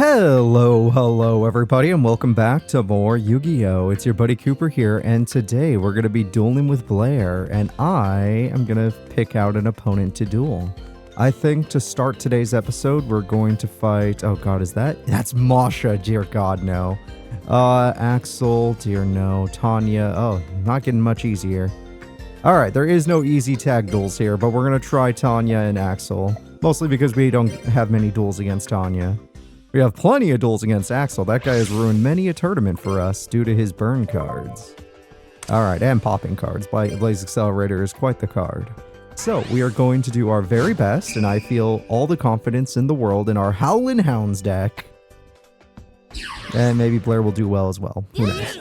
Hello everybody, and welcome back to more Yu-Gi-Oh! It's your buddy Cooper here, and today we're going to be dueling with Blair, and I am going to pick out an opponent to duel. I think to start today's episode, we're going to fight... Oh god, that's Masha, dear god, no. Axel, dear no. Tania, oh, not getting much easier. Alright, there is no easy tag duels here, but we're going to try Tania and Axel. Mostly because we don't have many duels against Tania. We have plenty of duels against Axel. That guy has ruined many a tournament for us due to his burn cards. Alright, and popping cards. Blaze Accelerator is quite the card. So, we are going to do our very best, and I feel all the confidence in the world in our Howlin' Hounds deck. And maybe Blair will do well as well. Who knows?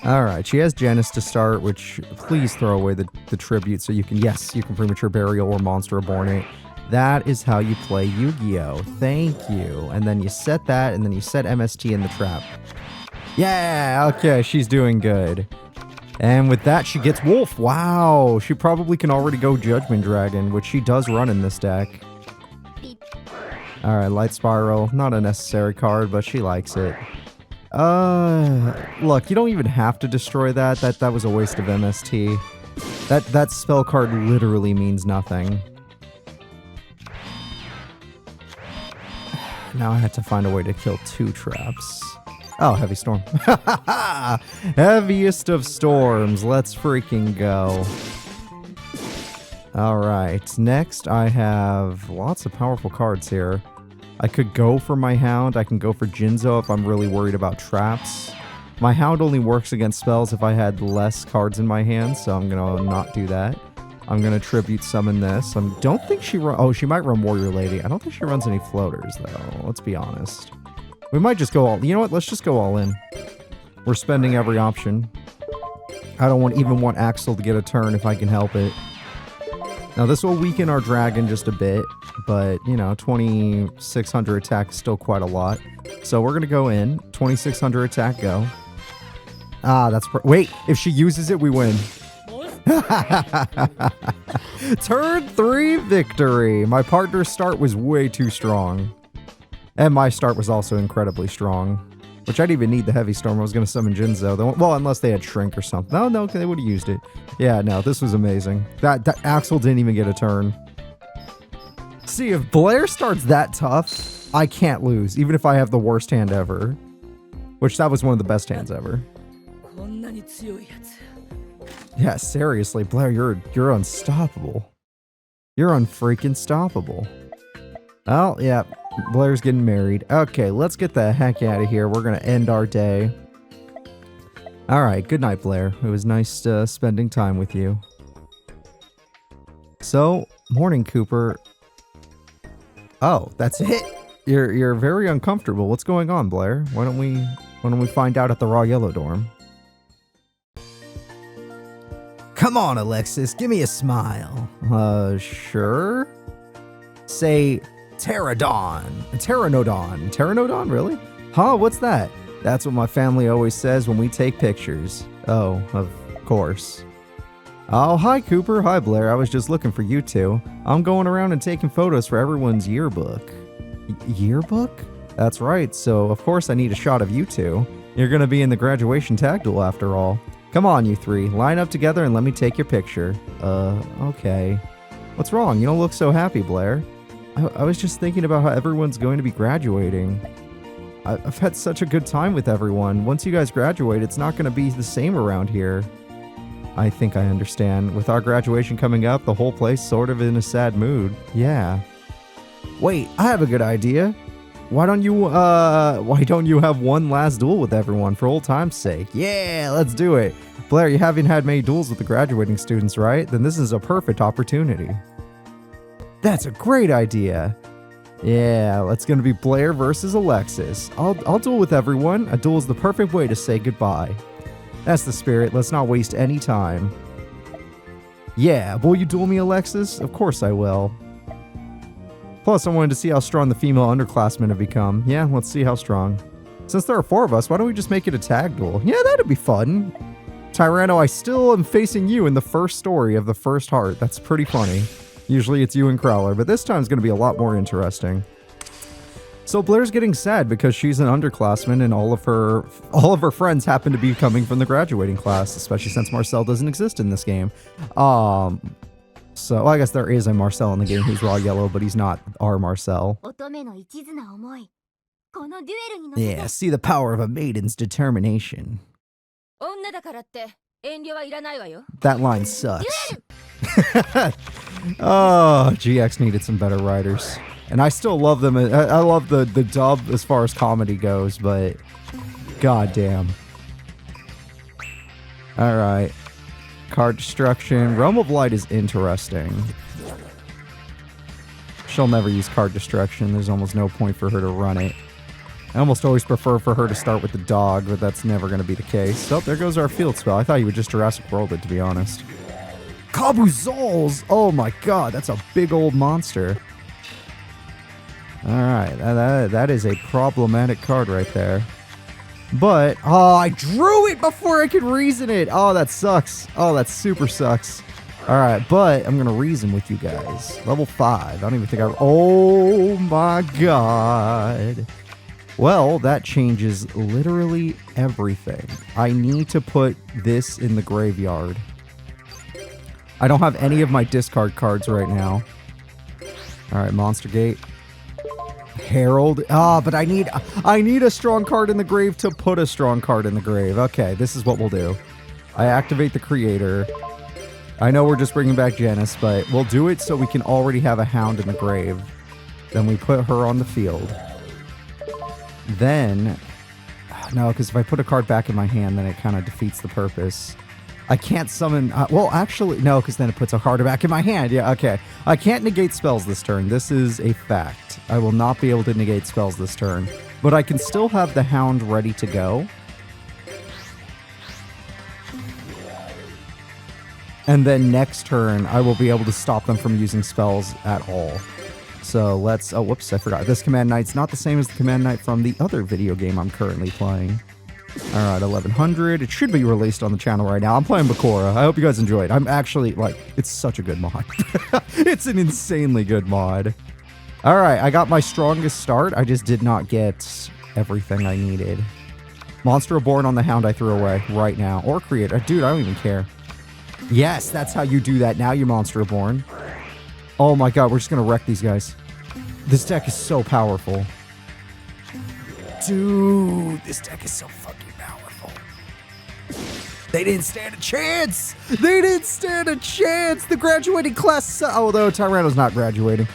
Alright, she has Janice to start, which please throw away the tribute so you can, yes, you can Premature Burial or Monster Reborn it. That is how you play Yu-Gi-Oh! Thank you. And then you set that, and then you set MST in the trap. Yeah, okay, she's doing good. And with that, she gets Wolf. Wow, she probably can already go Judgment Dragon, which she does run in this deck. Alright, Light Spiral. Not a necessary card, but she likes it. Look, you don't even have to destroy that. That was a waste of MST. That spell card literally means nothing. Now I have to find a way to kill two traps. Oh, Heavy Storm. Heaviest of storms. Let's freaking go. Alright, next I have lots of powerful cards here. I could go for my Hound. I can go for Jinzo if I'm really worried about traps. My Hound only works against spells if I had less cards in my hand, so I'm gonna not do that. I'm gonna Tribute Summon this. I don't think she oh, she might run Warrior Lady. I don't think she runs any floaters, though. Let's be honest. We might just go all... You know what? Let's just go all in. We're spending every option. I don't even want Axel to get a turn if I can help it. Now, this will weaken our dragon just a bit, but, you know, 2,600 attack is still quite a lot. So we're gonna go in. 2,600 attack, go. Ah, that's... Wait! If she uses it, we win. Turn 3 victory. My partner's start was way too strong. And my start was also incredibly strong. Which I didn't even need the Heavy Storm. I was going to summon Jinzo. Well, unless they had Shrink or something. No, they would have used it. Yeah, no, this was amazing. That Axel didn't even get a turn. See, if Blair starts that tough, I can't lose. Even if I have the worst hand ever. Which, that was one of the best hands ever. Yeah, seriously, Blair, you're unstoppable. You're unfreaking stoppable. Oh, yeah, Blair's getting married. Okay, let's get the heck out of here. We're gonna end our day. Alright, good night, Blair. It was nice spending time with you. So, morning, Cooper. Oh, that's it? You're very uncomfortable. What's going on, Blair? Why don't we find out at the Raw Yellow dorm? Come on, Alexis, give me a smile. Sure? Say, Pteranodon. Pteranodon, really? Huh, what's that? That's what my family always says when we take pictures. Oh, of course. Oh, hi, Cooper. Hi, Blair. I was just looking for you two. I'm going around and taking photos for everyone's yearbook. Yearbook? That's right, so of course I need a shot of you two. You're gonna be in the graduation tag duel after all. Come on, you three. Line up together and let me take your picture. Okay. What's wrong? You don't look so happy, Blair. I was just thinking about how everyone's going to be graduating. I've had such a good time with everyone. Once you guys graduate, it's not going to be the same around here. I think I understand. With our graduation coming up, the whole place sort of in a sad mood. Yeah. Wait, I have a good idea. Why don't you have one last duel with everyone for old time's sake? Yeah, let's do it. Blair, you haven't had many duels with the graduating students, right? Then this is a perfect opportunity. That's a great idea. Yeah, it's gonna be Blair versus Alexis. I'll duel with everyone. A duel is the perfect way to say goodbye. That's the spirit. Let's not waste any time. Yeah, will you duel me, Alexis? Of course I will. Plus, I wanted to see how strong the female underclassmen have become. Yeah, let's see how strong. Since there are 4 of us, why don't we just make it a tag duel? Yeah, that'd be fun. Tyrano, I still am facing you in the first story of the first heart. That's pretty funny. Usually it's you and Crowler, but this time it's going to be a lot more interesting. So Blair's getting sad because she's an underclassman and all of her friends happen to be coming from the graduating class, especially since Marcel doesn't exist in this game. So I guess there is a Marcel in the game who's raw yellow, but he's not our Marcel. Yeah, see the power of a maiden's determination. That line sucks. Oh, GX needed some better writers. And I still love them. I love the dub as far as comedy goes, but goddamn. Alright. Card destruction. Realm of Light is interesting. She'll never use card destruction. There's almost no point for her to run it. I almost always prefer for her to start with the dog, but that's never going to be the case. Oh, there goes our field spell. I thought you would just Jurassic World it, to be honest. Kabuzols! Oh my god, that's a big old monster. Alright, that is a problematic card right there. But, oh, I drew it before I could reason it! Oh, that sucks. Oh, that super sucks. Alright, but I'm gonna reason with you guys. Level 5. I don't even think I... Oh my god. Well, that changes literally everything. I need to put this in the graveyard. I don't have any of my discard cards right now. Alright, Monster Gate. Herald. Ah, but I need a strong card in the grave to put a strong card in the grave. Okay, this is what we'll do. I activate the creator. I know we're just bringing back Janice, but we'll do it so we can already have a hound in the grave. Then we put her on the field. Then... No, because if I put a card back in my hand, then it kind of defeats the purpose. I can't summon... well, actually, no, because then it puts a card back in my hand. Yeah, okay. I can't negate spells this turn. This is a fact. I will not be able to negate spells this turn. But I can still have the hound ready to go. And then next turn, I will be able to stop them from using spells at all. So let's... Oh, whoops, I forgot. This Command Knight's not the same as the Command Knight from the other video game I'm currently playing. Alright, 1100. It should be released on the channel right now. I'm playing Bakura. I hope you guys enjoy it. I'm actually, like, it's such a good mod. It's an insanely good mod. Alright, I got my strongest start. I just did not get everything I needed. Monster Reborn on the Hound I threw away right now. Or Creator. Dude, I don't even care. Yes, that's how you do that. Now you Monster Reborn. Oh my god, we're just gonna wreck these guys. This deck is so powerful. Dude, this deck is so fucking powerful. They didn't stand a chance! They didn't stand a chance! The graduating class although Tyrano's not graduating.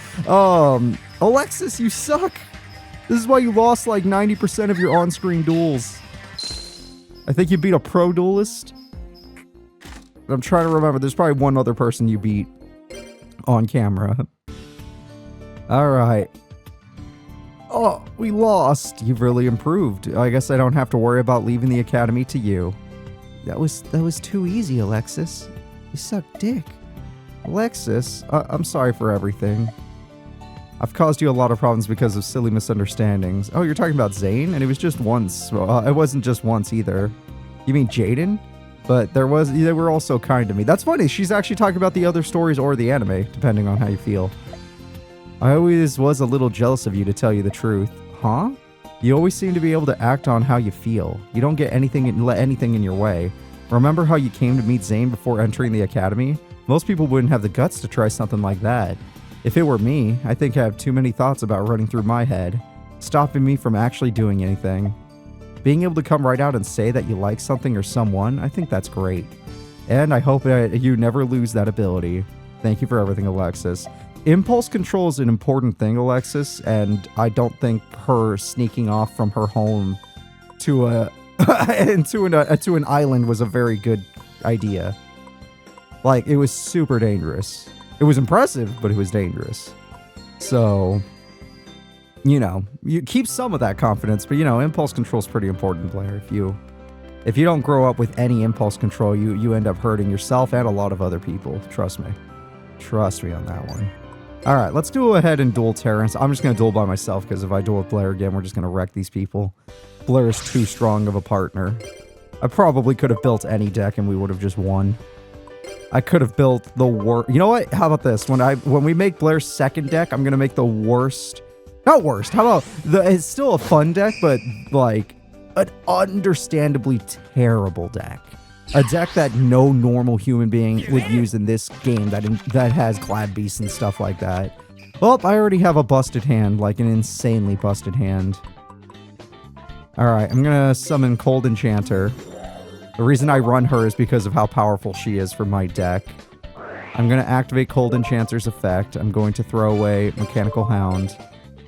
Alexis, you suck! This is why you lost like 90% of your on-screen duels. I think you beat a pro duelist. I'm trying to remember. There's probably one other person you beat on camera. Alright. Oh, we lost. You've really improved. I guess I don't have to worry about leaving the academy to you. That was too easy, Alexis. You suck dick. Alexis, I'm sorry for everything. I've caused you a lot of problems because of silly misunderstandings. Oh, you're talking about Zane? And it was just once. It wasn't just once either. You mean Jaden? But they were also kind to me. That's funny. She's actually talking about the other stories or the anime, depending on how you feel. I always was a little jealous of you, to tell you the truth. Huh? You always seem to be able to act on how you feel. You don't get anything and let anything in your way. Remember how you came to meet Zane before entering the academy? Most people wouldn't have the guts to try something like that. If it were me, I think I have too many thoughts about running through my head, stopping me from actually doing anything. Being able to come right out and say that you like something or someone, I think that's great. And I hope that you never lose that ability. Thank you for everything, Alexis. Impulse control is an important thing, Alexis, and I don't think her sneaking off from her home to to an island was a very good idea. Like, it was super dangerous. It was impressive, but it was dangerous. So, you know, you keep some of that confidence, but you know, impulse control is pretty important, Blair. If you don't grow up with any impulse control, you end up hurting yourself and a lot of other people. Trust me. Trust me on that one. Alright, let's go ahead and duel Terrence. I'm just going to duel by myself, because if I duel with Blair again, we're just going to wreck these people. Blair is too strong of a partner. I probably could have built any deck and we would have just won. I could have built the worst... You know what? How about this? When we make Blair's second deck, I'm going to make the worst Not worst. How about it's still a fun deck, but like an understandably terrible deck. A deck that no normal human being would use in this game that has Glad Beasts and stuff like that. Well, I already have a busted hand, like an insanely busted hand. Alright, I'm gonna summon Cold Enchanter. The reason I run her is because of how powerful she is for my deck. I'm gonna activate Cold Enchanter's effect. I'm going to throw away Mechanical Hound.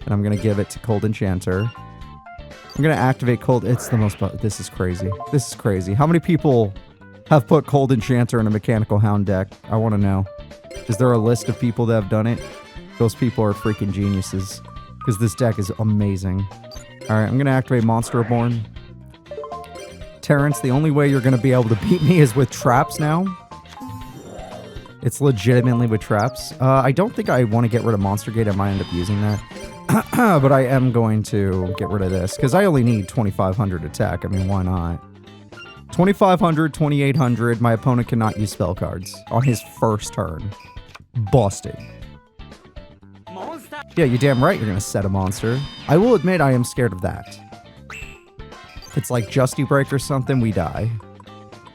And I'm going to give it to Cold Enchanter. I'm going to activate Cold... It's the most... This is crazy. This is crazy. How many people have put Cold Enchanter in a Mechanical Hound deck? I want to know. Is there a list of people that have done it? Those people are freaking geniuses. Because this deck is amazing. Alright, I'm going to activate Monster Reborn. Terrence, the only way you're going to be able to beat me is with traps now. It's legitimately with traps. I don't think I want to get rid of Monster Gate. I might end up using that. But I am going to get rid of this, because I only need 2,500 attack. I mean, why not? 2,500, 2,800, my opponent cannot use spell cards on his first turn. Busted. Yeah, you're damn right you're going to set a monster. I will admit I am scared of that. If it's like Justy Break or something, we die.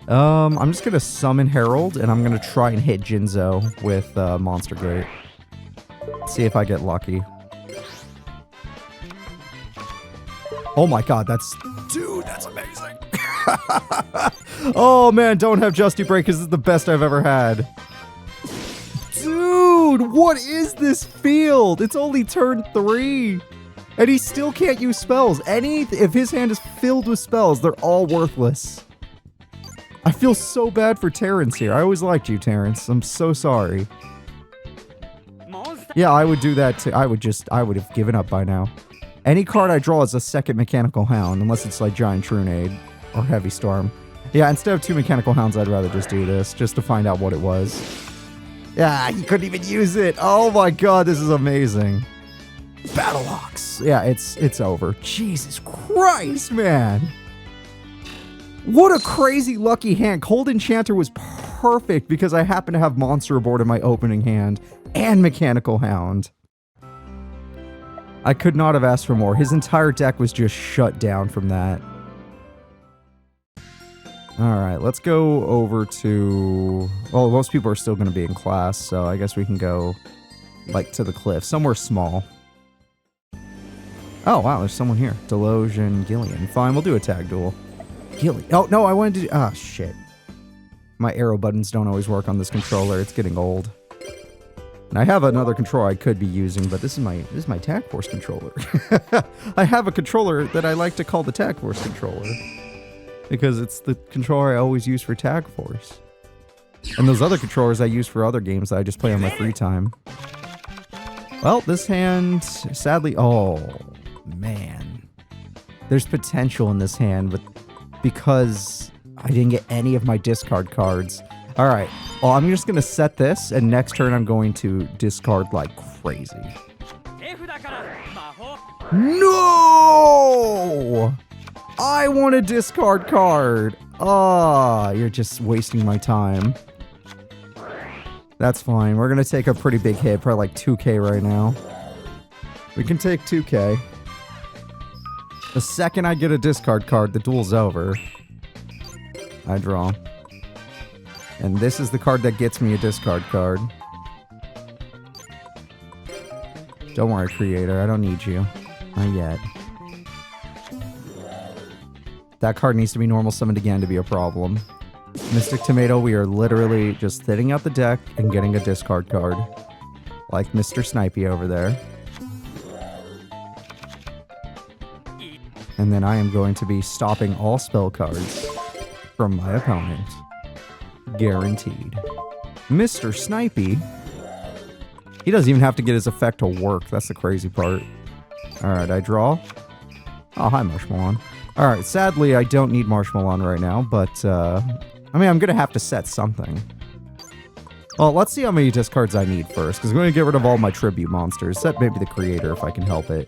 I'm just going to summon Herald, and I'm going to try and hit Jinzo with Monster Gate. See if I get lucky. Oh my god, dude, that's amazing. Oh man, don't have Justy Break, because this is the best I've ever had. Dude, what is this field? It's only turn 3. And he still can't use spells. If his hand is filled with spells, they're all worthless. I feel so bad for Terrence here. I always liked you, Terrence. I'm so sorry. Yeah, I would do that too. I would have given up by now. Any card I draw is a second Mechanical Hound, unless it's like Giant Trunade or Heavy Storm. Yeah, instead of 2 Mechanical Hounds, I'd rather just do this, just to find out what it was. Yeah, he couldn't even use it. Oh my god, this is amazing. Battlehawks. Yeah, it's over. Jesus Christ, man. What a crazy lucky hand. Cold Enchanter was perfect because I happen to have Monster Board in my opening hand and Mechanical Hound. I could not have asked for more. His entire deck was just shut down from that. Alright, let's go over to... Well, most people are still going to be in class, so I guess we can go, like, to the cliff. Somewhere small. Oh, wow, there's someone here. Delo and Gillian. Fine, we'll do a tag duel. Gillian. Oh, no, I wanted to do... Ah, shit. My arrow buttons don't always work on this controller. It's getting old. And I have another controller I could be using, but this is my Tag Force controller. I have a controller that I like to call the Tag Force controller. Because it's the controller I always use for Tag Force. And those other controllers I use for other games that I just play on my free time. Well, this hand, sadly... Oh, man. There's potential in this hand, but because I didn't get any of my discard cards... Alright, well, I'm just going to set this, and next turn I'm going to discard like crazy. No! I want a discard card! Ah, you're just wasting my time. That's fine. We're going to take a pretty big hit, probably like 2k right now. We can take 2k. The second I get a discard card, the duel's over. I draw. And this is the card that gets me a discard card. Don't worry, creator. I don't need you. Not yet. That card needs to be normal summoned again to be a problem. Mystic Tomato, we are literally just thinning out the deck and getting a discard card. Like Mr. Snipey over there. And then I am going to be stopping all spell cards from my opponent. Guaranteed. Mr. Snipey. He doesn't even have to get his effect to work. That's the crazy part. Alright, I draw. Oh, hi, Marshmallow. Alright, sadly, I don't need Marshmallow right now, but, I mean, I'm gonna have to set something. Well, let's see how many discards I need first, because I'm going to get rid of all my tribute monsters. Set maybe the creator if I can help it.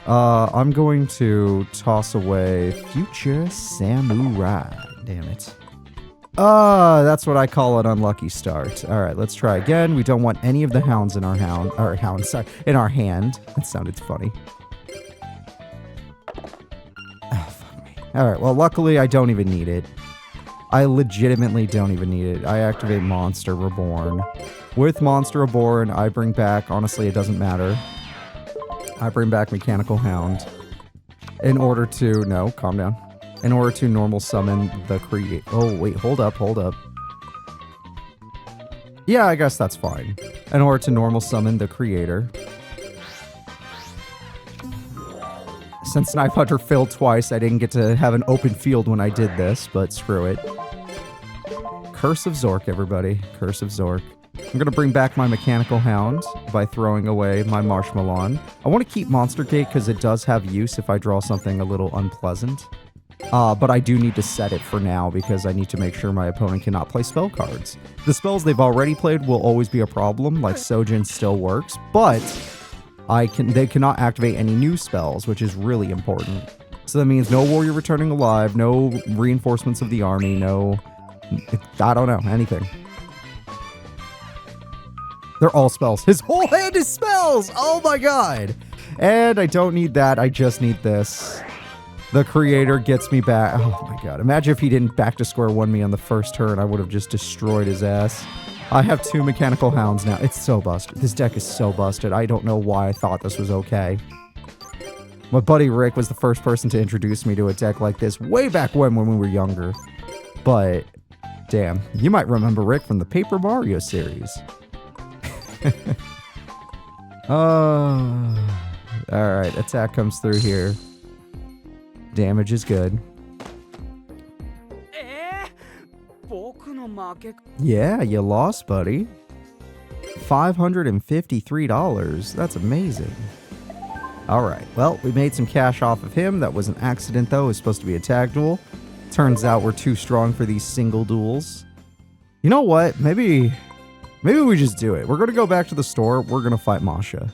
I'm going to toss away Future Samurai. Damn it. That's what I call an unlucky start. All right, let's try again. We don't want any of the hounds in our in our hand. That sounded funny. Oh, fuck me. All right, well, luckily I don't even need it. I legitimately don't even need it. I activate Monster Reborn. With Monster Reborn, I bring back, honestly, it doesn't matter. I bring back Mechanical Hound in order to, no, calm down. In order to normal summon the create. Oh, wait, hold up. Yeah, I guess that's fine. In order to normal summon the creator. Since Knife Hunter failed twice, I didn't get to have an open field when I did this, but screw it. Curse of Zork, everybody. Curse of Zork. I'm gonna bring back my Mechanical Hound by throwing away my Marshmallow. I want to keep Monster Gate because it does have use if I draw something a little unpleasant. But I do need to set it for now because I need to make sure my opponent cannot play spell cards. The spells they've already played will always be a problem, like Sojin still works, but they cannot activate any new spells, which is really important. So that means no Warrior Returning Alive, no Reinforcements of the Army, no... I don't know, anything. They're all spells. His whole hand is spells! Oh my god! And I don't need that, I just need this. The creator gets me back. Oh my god. Imagine if he didn't back to square one me on the first turn. I would have just destroyed his ass. I have 2 Mechanical Hounds now. It's so busted. This deck is so busted. I don't know why I thought this was okay. My buddy Rick was the first person to introduce me to a deck like this way back when we were younger. But, damn. You might remember Rick from the Paper Mario series. Oh. Alright, attack comes through here. Damage is good. Yeah, you lost, buddy. $553. That's amazing. Alright, well, we made some cash off of him. That was an accident, though. It was supposed to be a tag duel. Turns out we're too strong for these single duels. You know what? Maybe we just do it. We're going to go back to the store. We're going to fight Masha.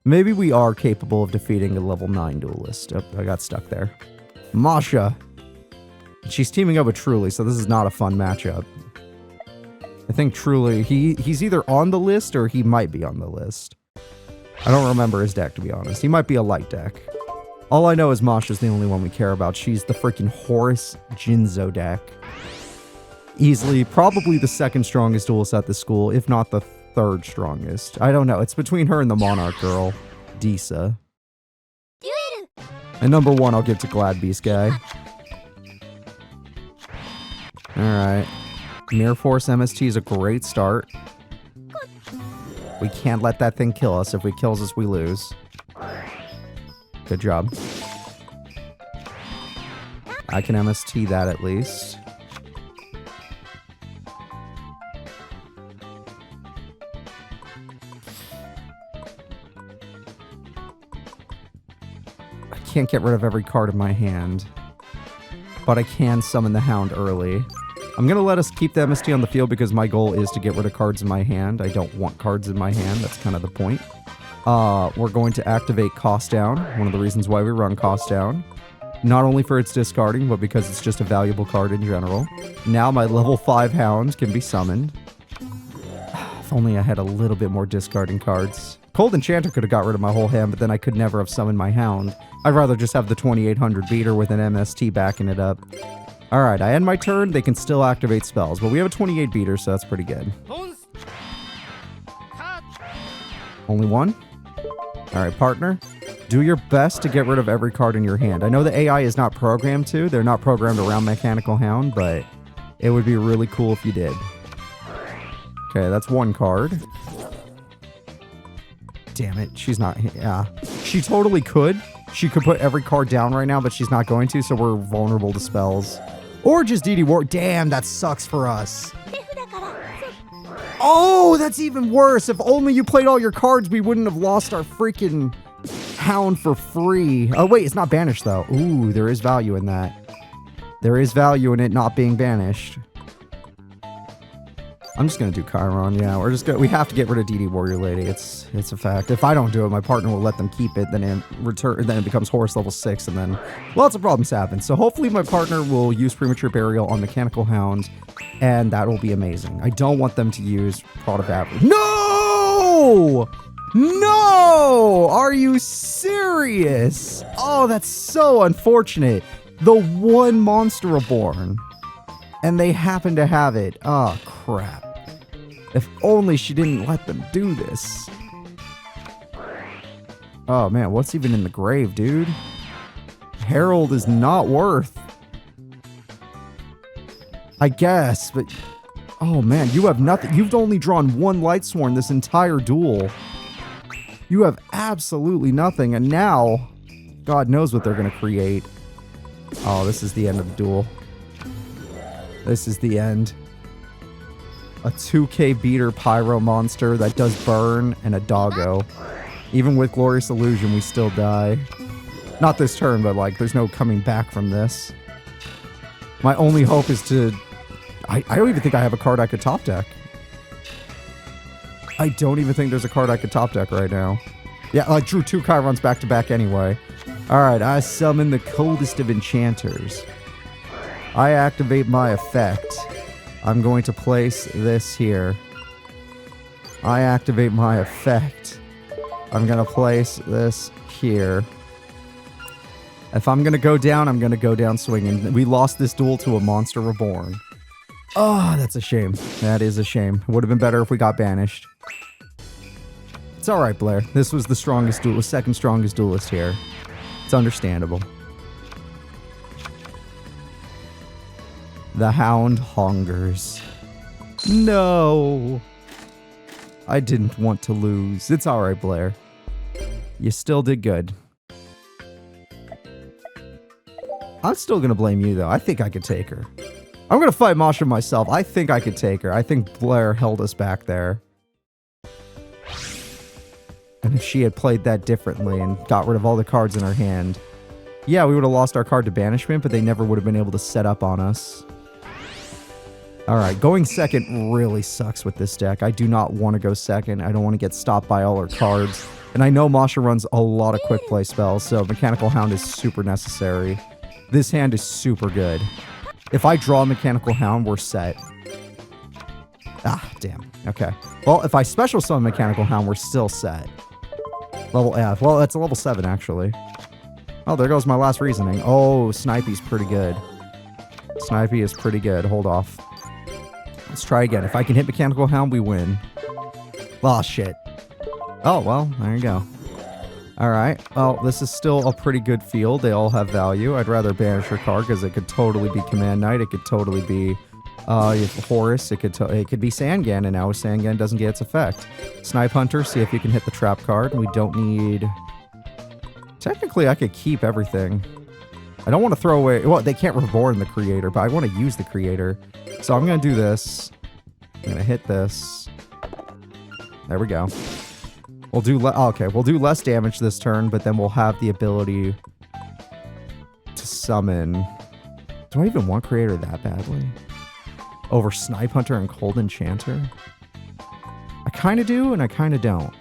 Maybe we are capable of defeating a level 9 duelist. Oh, I got stuck there. Masha. She's teaming up with Truly, so this is not a fun matchup. I think Truly, he's either on the list or he might be on the list. I don't remember his deck, to be honest. He might be a light deck. All I know is Masha's the only one we care about. She's the freaking Horus Jinzo deck. Easily, probably the 2nd strongest duelist at the school, if not the 3rd strongest. I don't know. It's between her and the Monarch girl, Disa. And number 1 I'll give to Glad Beast guy. Alright. Mirror Force MST is a great start. We can't let that thing kill us. If it kills us, we lose. Good job. I can MST that at least. I can't get rid of every card in my hand. But I can summon the Hound early. I'm going to let us keep the MST on the field because my goal is to get rid of cards in my hand. I don't want cards in my hand. That's kind of the point. We're going to activate Cost Down. One of the reasons why we run Cost Down. Not only for its discarding, but because it's just a valuable card in general. Now my level 5 Hound can be summoned. If only I had a little bit more discarding cards. Cold Enchanter could have got rid of my whole hand, but then I could never have summoned my Hound. I'd rather just have the 2800 beater with an MST backing it up. Alright, I end my turn. They can still activate spells, but we have a 28 beater, so that's pretty good. Only one? Alright, partner. Do your best to get rid of every card in your hand. I know the AI is not programmed to. They're not programmed around Mechanical Hound, but it would be really cool if you did. Okay, that's one card. Damn it, she's not... Yeah. She totally could. She could put every card down right now, but she's not going to, so we're vulnerable to spells. Or just DD War. Damn, that sucks for us. Oh, that's even worse. If only you played all your cards, we wouldn't have lost our freaking Hound for free. Oh, wait, it's not banished, though. Ooh, there is value in that. There is value in it not being banished. I'm just gonna do Chiron, yeah. We have to get rid of DD Warrior Lady. It's a fact. If I don't do it, my partner will let them keep it, then it becomes Horus level 6, and then lots of problems happen. So hopefully my partner will use Premature Burial on Mechanical Hound, and that will be amazing. I don't want them to use Prod of Average. No! No! Are you serious? Oh, that's so unfortunate. The one Monster Reborn. And they happen to have it. Oh, crap. If only she didn't let them do this. Oh, man, what's even in the grave, dude? Herald is not worth. I guess, but... Oh, man, you have nothing. You've only drawn one Lightsworn this entire duel. You have absolutely nothing, and now... God knows what they're going to create. Oh, this is the end of the duel. This is the end. A 2k beater pyro monster that does burn and a doggo. Even with Glorious Illusion, we still die. Not this turn, but like, there's no coming back from this. My only hope is to... I don't even think I have a card I could top deck. I don't even think there's a card I could top deck right now. Yeah, I drew 2 Chirons back to back anyway. Alright, I summon the coldest of enchanters. I activate my effect. I'm going to place this here. I activate my effect. I'm going to place this here. If I'm going to go down, I'm going to go down swinging. We lost this duel to a Monster Reborn. Oh, that's a shame. That is a shame. It would have been better if we got banished. It's alright, Blair. This was the strongest duelist, second strongest duelist here. It's understandable. The Hound hungers. No! I didn't want to lose. It's alright, Blair. You still did good. I'm still gonna blame you, though. I think I could take her. I'm gonna fight Masha myself. I think I could take her. I think Blair held us back there. And if she had played that differently and got rid of all the cards in her hand, yeah, we would have lost our card to banishment, but they never would have been able to set up on us. Alright, going second really sucks with this deck. I do not want to go second. I don't want to get stopped by all her cards. And I know Masha runs a lot of quick play spells, so Mechanical Hound is super necessary. This hand is super good. If I draw Mechanical Hound, we're set. Ah, damn. Okay. Well, if I special summon Mechanical Hound, we're still set. Level F. Well, that's a level 7, actually. Oh, there goes my last reasoning. Oh, Snipey's pretty good. Snipey is pretty good. Hold off. Let's try again. If I can hit Mechanical Hound, we win. Oh, shit. Oh, well, there you go. Alright. Well, this is still a pretty good field. They all have value. I'd rather banish her card because it could totally be Command Knight. It could totally be Horus. It could be Sangan, and now Sangan doesn't get its effect. Snipe Hunter, see if you can hit the trap card. We don't need... Technically, I could keep everything. I don't want to throw away... Well, they can't reborn the creator, but I want to use the creator. So I'm going to do this. I'm going to hit this. There we go. We'll do... okay, we'll do less damage this turn, but then we'll have the ability to summon... Do I even want creator that badly? Over Snipe Hunter and Cold Enchanter? I kind of do, and I kind of don't.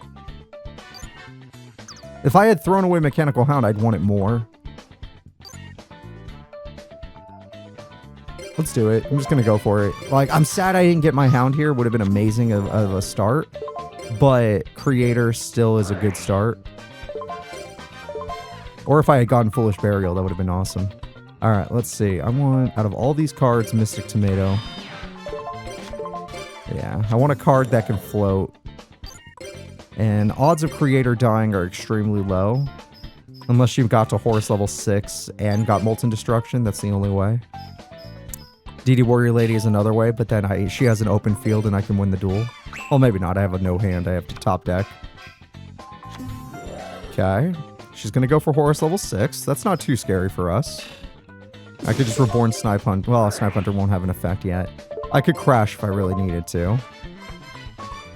If I had thrown away Mechanical Hound, I'd want it more. Let's do it. I'm just going to go for it. Like, I'm sad I didn't get my Hound here. Would have been amazing of a start. But Creator still is a good start. Or if I had gotten Foolish Burial, that would have been awesome. Alright, let's see. I want, out of all these cards, Mystic Tomato. Yeah, I want a card that can float. And odds of Creator dying are extremely low. Unless you've got to Horus level 6 and got Molten Destruction, that's the only way. DD Warrior Lady is another way, but then she has an open field and I can win the duel. Well, maybe not. I have a no hand. I have to top deck. Okay. She's going to go for Horus level 6. That's not too scary for us. I could just Reborn Snipe Hunter. Well, Snipe Hunter won't have an effect yet. I could crash if I really needed to.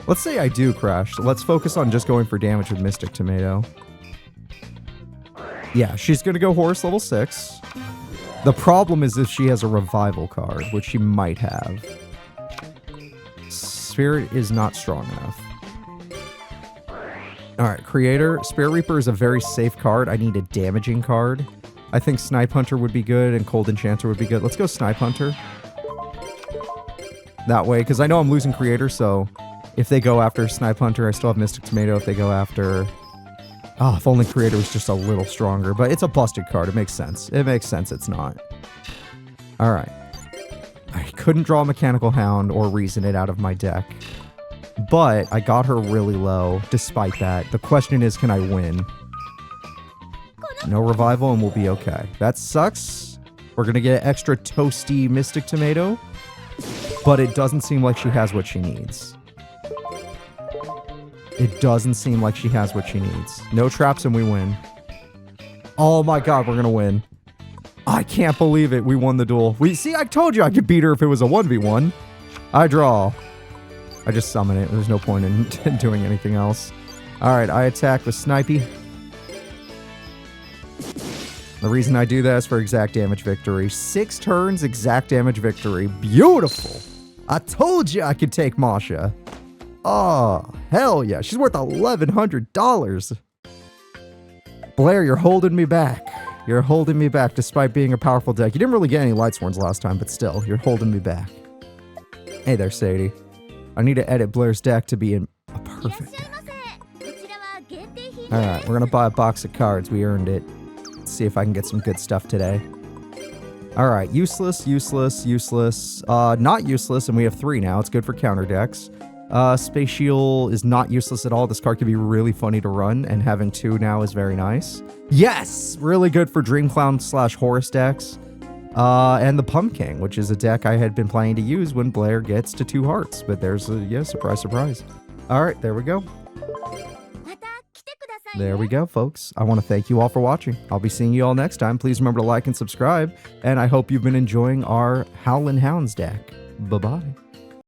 Let's say I do crash. Let's focus on just going for damage with Mystic Tomato. Yeah, she's going to go Horus level 6. The problem is if she has a Revival card, which she might have. Spirit is not strong enough. Alright, Creator. Spirit Reaper is a very safe card. I need a damaging card. I think Snipe Hunter would be good and Cold Enchanter would be good. Let's go Snipe Hunter. That way, because I know I'm losing Creator, so if they go after Snipe Hunter, I still have Mystic Tomato. If they go after... Oh, if only Creator was just a little stronger. But it's a busted card. It makes sense. It makes sense it's not. Alright. I couldn't draw Mechanical Hound or Reason it out of my deck. But I got her really low, despite that. The question is, can I win? No Revival and we'll be okay. That sucks. We're going to get an extra toasty Mystic Tomato. But it doesn't seem like she has what she needs. It doesn't seem like she has what she needs. No traps and we win. Oh my god, we're going to win. I can't believe it. We won the duel. See, I told you I could beat her if it was a 1v1. I draw. I just summon it. There's no point in doing anything else. Alright, I attack with Snipey. The reason I do that is for exact damage victory. 6 turns, exact damage victory. Beautiful! I told you I could take Masha. Oh, hell yeah. She's worth $1,100. Blair, you're holding me back. You're holding me back despite being a powerful deck. You didn't really get any Lightsworns last time, but still, you're holding me back. Hey there, Sadie. I need to edit Blair's deck to be in a perfect deck. Alright, we're gonna buy a box of cards. We earned it. Let's see if I can get some good stuff today. Alright, useless, useless, useless. Not useless, and we have 3 now. It's good for counter decks. Spatial is not useless at all. This card can be really funny to run, and having 2 now is very nice. Yes! Really good for Dream Clown / Horus decks. And the Pumpkin, which is a deck I had been planning to use when Blair gets to 2 hearts. But there's a, yeah, surprise, surprise. Alright, there we go. There we go, folks. I want to thank you all for watching. I'll be seeing you all next time. Please remember to like and subscribe. And I hope you've been enjoying our Howlin' Hounds deck. Bye-bye.